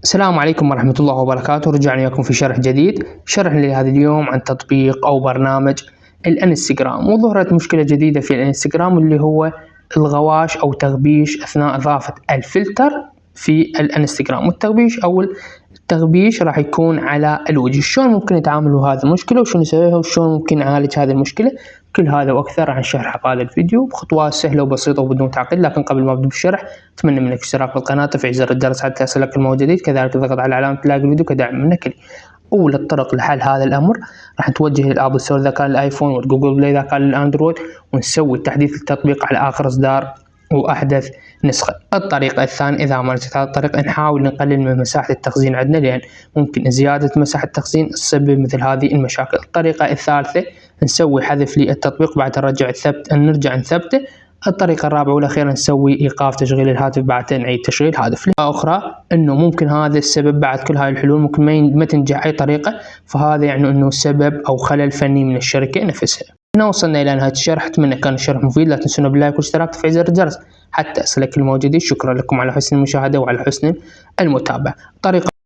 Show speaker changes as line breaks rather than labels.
السلام عليكم ورحمة الله وبركاته. رجعنا لكم في شرح جديد. شرح لهذا اليوم عن تطبيق أو برنامج الانستغرام، وظهرت مشكلة جديدة في الانستغرام اللي هو الغواش أو تغبيش أثناء إضافة الفلتر في الانستغرام. والتغبيش أو التغبيش راح يكون على الوجه. شلون ممكن نتعامل هذه المشكلة وشو نسويها وشلون ممكن نعالج هذه المشكلة؟ كل هذا وأكثر عن شرح هذا الفيديو بخطوات سهلة وبسيطة وبدون تعقيد. لكن قبل ما أبدأ بالشرح أتمنى منك اشتراك بالقناة وتفعيل زر الجرس حتى يصلك المواد الجديد، كذلك الضغط على علامة لايك الفيديو كدعم منك لي. أول الطرق لحل هذا الأمر راح نتوجه للآبل ستور إذا كان الآيفون والجوجل بلاي إذا كان الأندرويد، ونسوي تحديث التطبيق على آخر إصدار وأحدث نسخة. الطريقة الثانية إذا ما نجحت هذه الطريقة نحاول نقلل من مساحة التخزين عندنا، لأن ممكن زيادة مساحة التخزين تسبب مثل هذه المشاكل. الطريقة الثالثة نسوي حذف للتطبيق بعد نرجع نثبته. الطريقة الرابعة والأخيرة نسوي إيقاف تشغيل الهاتف بعد نعيد تشغيل الهاتف. أخرى إنه ممكن هذا السبب بعد كل هاي الحلول ممكن ما تنجح أي طريقة، فهذا يعني إنه سبب أو خلل فني من الشركة نفسها. هنا وصلنا إلى نهاية الشرح، أتمنى كان الشرح مفيد. لا تنسونا باللايك والاشتراك وتفعيل زر الجرس حتى يصلك المواد الجديد. شكرا لكم على حسن المشاهدة وعلى حسن المتابعة. طريقة